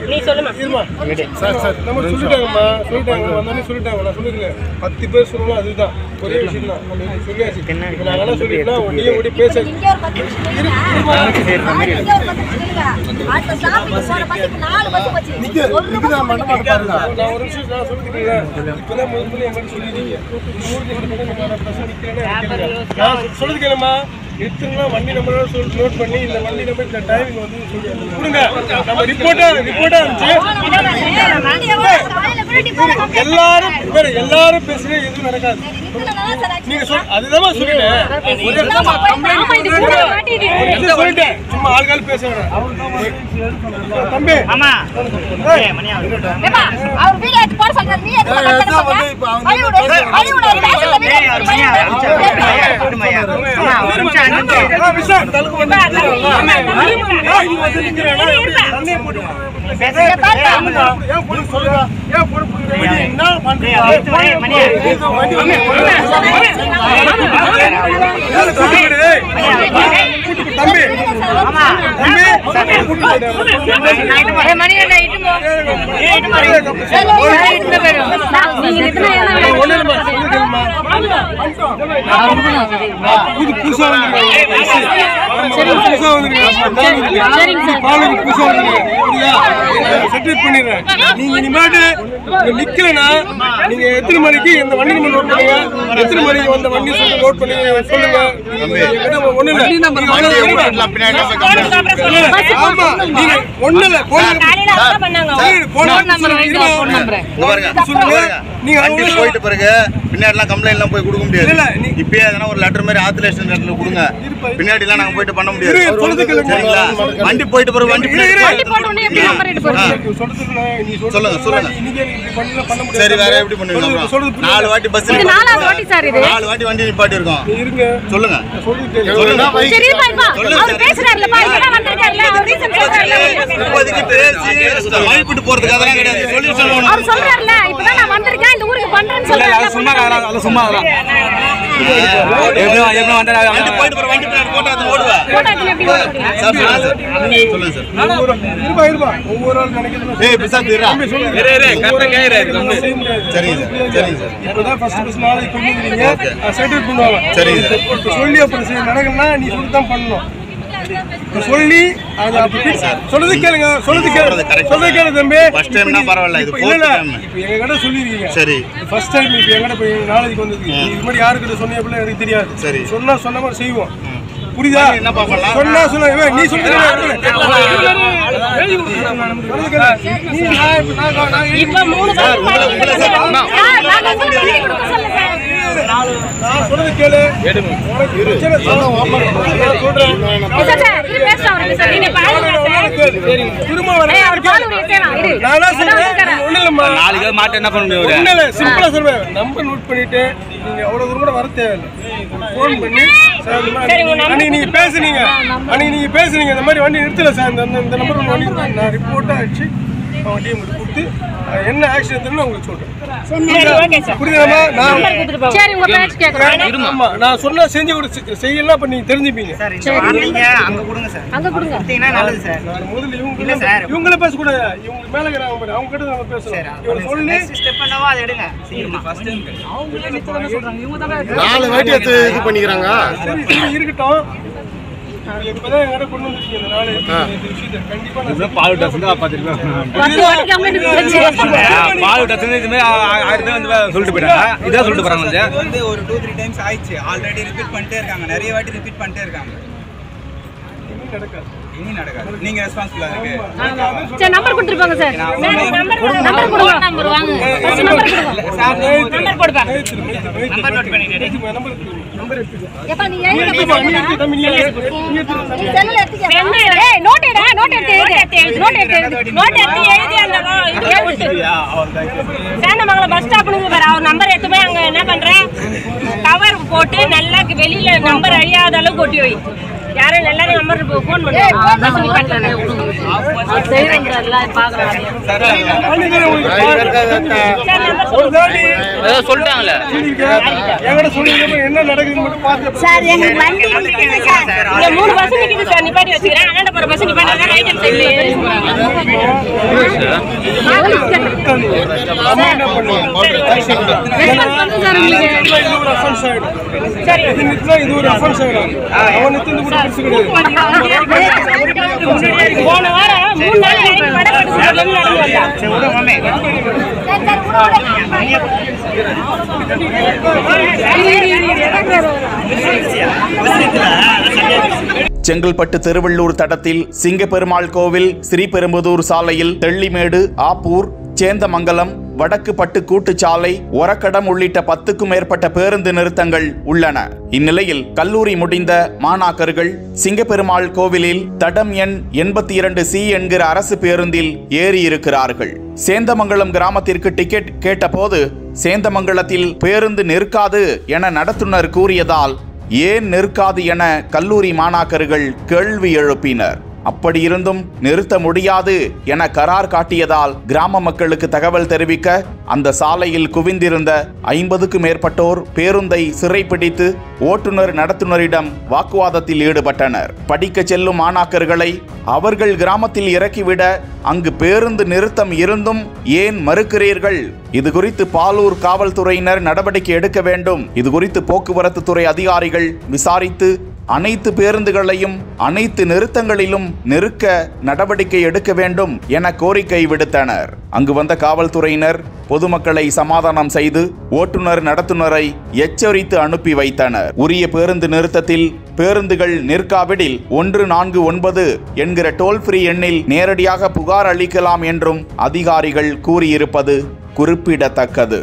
நீ சொல்லுமா sir sir நம்ம சொல்லிட்டாங்கம்மா சொல்லிட்டாங்க வந்தானே சொல்லிட்டாங்க நான் சொல்லுங்க 10 பேர் சொல்லலாம் அதுதான் ஒரே விஷயம் தான் நம்ம சொல்லியாச்சு நான் என்ன சொல்லிட்டேன்னா நீ ஓடி பேச இங்க ஒரு 10 அடுத்த ஸ்டாப்பிங் போற பஸ்க்கு 4 பஸ் போச்சு நிக்குதா மண்டபம் பாருங்க நான் ஒரு விஷயம் நான் சொல்லிட்டேன் இப்போதான் முதல்ல என்கிட்ட சொல்லிட்டீங்க ஊருக்கு நான் பிரச்சனை நிக்கிறேன்னு நான் சொல்றது கேளுமா எத்தனை வண்டி நம்பரோட நோட் பண்ணி இந்த வண்டி நம்பர் இந்த டைமிங் வந்து கொடுங்க நம்ம ரிப்போர்ட்டா இருந்துச்சு எல்லாரும் பேசுறது எதுவும் நடக்காது நீங்க அதுதான் சொல்லிட்டேன் சும்மா ஆள்கால் பேசுறேன் தம்பி நிக்கலனா நீங்க எத்தனை மணிக்கு இந்த வண்டி நம்பர் நோட் பண்ணுங்க எத்தனை மணிக்கு வந்த வண்டி நோட் பண்ணி சொல்லுங்க ஒண்ணு இல்ல போயிட்டு பிறகு பின்னாடிலாம் கம்ப்ளைண்ட் எல்லாம் போய் கொடுக்க முடியாது இப்பயே எதனா ஒரு லெட்டர் மாதிரி ஆத்தரேஷன் லெட்டர் கொடுங்க பின்னாடி எல்லாம் நாங்க போயிட்டு பண்ண முடியாது சரிங்களா வண்டி போயிட்டு பிறகு வண்டி சொல்லுங்க சொல்லுங்க சரி வேற எப்படி பண்ணுவீங்க 4 வாட்டி பஸ் 4 வாட்டி வண்டி நிப்பாட்டி இருக்கோம் சொல்லுங்க இப்போதைக்கு பேசி வாய்ப்பிட்டு போறதுக்கு அதெல்லாம் கிடையாது சொல்யூஷன் அவர் சொல்றாருல இப்பதான் நான் வந்திருக்கேன் இந்த ஊருக்கு பண்றேன்னு சொல்றாரு சும்மா எவ்வளவு வந்தா வண்டி போயிட்டு போற வண்டி பின்னாடி போட்டா அது ஓடுவா சொல்லுங்க சார் இருபா ஒவ்வொரு ஆள் நினைக்கிறது ஏய் பிசா தீரா கரெக்ட்டா கேக்குறாரு சரிங்க சார் இப்போதான் ஃபர்ஸ்ட் பஸ் நாளைக்கு கொண்டுறீங்க செட்டில் பண்ணுவாங்க சரிங்க சார் சொல்லி அப்புறம் நடக்கணும்னா நீ சொல்லி தான் பண்ணணும் சொல்லி அது அப்படி சொல்றது கேளுங்க சொல்றது கேளு தம்பி ஃபர்ஸ்ட் டைம்னா பரவாயில்லை இது ஃபோர்த் டைம் இப்போ எங்க கிட்ட சொல்லிருக்கீங்க சரி ஃபர்ஸ்ட் டைம் இப்போ எங்க கிட்ட போய் நாளைக்கு வந்திருக்கு இது மாதிரி யாருக்கு சொன்னீங்களோ எனக்கு தெரியாது சரி சொன்ன மாதிரி செய்வோம் புரியுதா என்ன பாப்பலாம் சொன்னா நீ சொல்லுங்க இப்ப 3 நான் சொல்றது கேளு நாளைக்கு மாட்ட என்ன பண்ண முடியும் சிம்பிளா சொல்றேன் நம்பர் நோட் பண்ணிட்டு நீங்க அவ்வளவு தூரம் கூட வர தேவையில்லை போன் பண்ணி அன்னைக்கு நீங்க பேசுனீங்க இந்த மாதிரி வண்டி நிறுத்தல சார் இந்த நம்பர் வண்டி நான் ரிப்போர்ட்டா அடிச்சு வண்டியை உங்களுக்கு கொடுத்து என்ன ஆக்ஷன் எடுத்துன்னு உங்களுக்கு சொல்றேன் புரியுதாமா நான் சொன்னா செஞ்சு செய்யலாம் அப்ப நீங்க தெரிஞ்சுப்பீங்க முதல்ல இவங்களே பேசக்கூடாது இவங்க மேல அவங்க கிட்ட நம்ம பேசலாம் சொல்லி 4 வாட்டி இது பண்ணிக்கிறாங்க இருக்கட்டும் இப்பதான் எங்க கொண்டு வந்திருக்கீங்க நாளை விஷயத்தை கண்டிப்பா பால் டசன் தான் பாத்துருக்கேன் பால் டசன் இதுமே 1000 வந்து சொல்லிட்டு போறாங்க இத சொல்லிட்டு போறாங்க வந்து ஒரு 2-3 டைம்ஸ் ஆயிச்சு ஆல்ரெடி ரிப்பீட் பண்ணிட்டே இருக்காங்க நிறைய வாட்டி ரிப்பீட் பண்ணிட்டே இருக்காங்க இனி நடக்காது நீங்க ரெஸ்பான்சிபிளா இருக்கு சரி நம்பர் கொடுத்துருப்பாங்க சார் நம்பர் வாங்க ஃபர்ஸ்ட் நம்பர் கொடுங்க சார் நம்பர் போடுங்க நம்பர் நோட் பண்ணிடுங்க நம்பர் எப்ப நீ ஏய் செல்ல எடுத்துக்க ஏய் நோட் எடுத்து எழுதி அந்த சேனமங்கலம் பஸ் ஸ்டாப்ல பாரு அவர் நம்பர் எடுத்து போய் அங்க என்ன பண்றேன் கவர் போட்டு நல்லா வெளியில நம்பர் அழியாத அளவுக்கு ஒட்டி வை யாரும் எல்லாரும் நம்பர் ஃபோன் பண்ணுங்க. சொல்லிட்டாங்களே என்ன நடக்குதுன்னு மட்டும் பார்த்து சார் எங்களுக்கு வண்டி நிக்குது சார். இங்க 3 பஸ் நிக்குது சார், நிப்பாட்டி வச்சுக்கிறேன். அண்ணாண்ட போற பஸ் நிப்பாட்டி ரைட் ஹேண்ட் சைடுல அம்மா என்ன பண்ணுவாங்க சரி இது ஒரு அஃபென்ஸ் ஆயிடும். அவன் நித்திந்து கூட பிரச்சனை கிடையாது. போன வாரம் 3 நாள் வரைக்கும் மடப்பட்டு செங்கல்பட்டு திருவள்ளூர் தடத்தில் சிங்கப்பெருமாள் கோவில், ஸ்ரீபெரும்புதூர் சாலையில் தெள்ளிமேடு, ஆப்பூர், சேந்தமங்கலம், வடக்கு பட்டு கூட்டுச்சாலை, ஒரக்கடம் உள்ளிட்ட 10க்கும் மேற்பட்ட பேருந்து நிறுத்தங்கள் உள்ளன. இந்நிலையில் கல்லூரி முடிந்த மாணாக்கர்கள் சிங்கப்பெருமாள் கோவிலில் தடம் எண் 82C என்கிற அரசு பேருந்தில் ஏறி இருக்கிறார்கள். சேந்தமங்கலம் கிராமத்திற்கு டிக்கெட் கேட்டபோது சேந்தமங்கலத்தில் பேருந்து நிற்காது என நடத்துனர் கூறியதால் ஏன் நிற்காது என கல்லூரி மாணாக்கர்கள் கேள்வி எழுப்பினர். அப்படியிருந்தும் நிறுத்த முடியாது என கரார் காட்டியதால் கிராம மக்களுக்கு தகவல் தெரிவிக்க அந்த சாலையில் குவிந்திருந்த 50க்கும் மேற்பட்டோர் பேருந்தை சிறைப்பிடித்து ஓட்டுநர் நடத்துனரிடம் வாக்குவாதத்தில் ஈடுபட்டனர். படிக்க செல்லும் மாணாக்கர்களை அவர்கள் கிராமத்தில் இறக்கிவிட அங்கு பேருந்து நிறுத்தம் இருந்தும் ஏன் மறுக்கிறீர்கள்? இது குறித்து பாலூர் காவல்துறையினர் நடவடிக்கை எடுக்க வேண்டும். இது குறித்து போக்குவரத்து துறை அதிகாரிகள் விசாரித்து அனைத்து பேருந்துகளையும் அனைத்து நிறுத்தங்களிலும் நிறுத்த நடவடிக்கை எடுக்க வேண்டும் என கோரிக்கை விடுத்தனர். அங்கு வந்த காவல்துறையினர் பொதுமக்களை சமாதானம் செய்து ஓட்டுநர் நடத்துனரை எச்சரித்து அனுப்பி வைத்தனர். உரிய பேருந்து நிறுத்தத்தில் பேருந்துகள் நிற்காவிடில் 149 என்கிற டோல் ஃப்ரீ எண்ணில் நேரடியாக புகார் அளிக்கலாம் என்றும் அதிகாரிகள் கூறியிருப்பது குறிப்பிடத்தக்கது.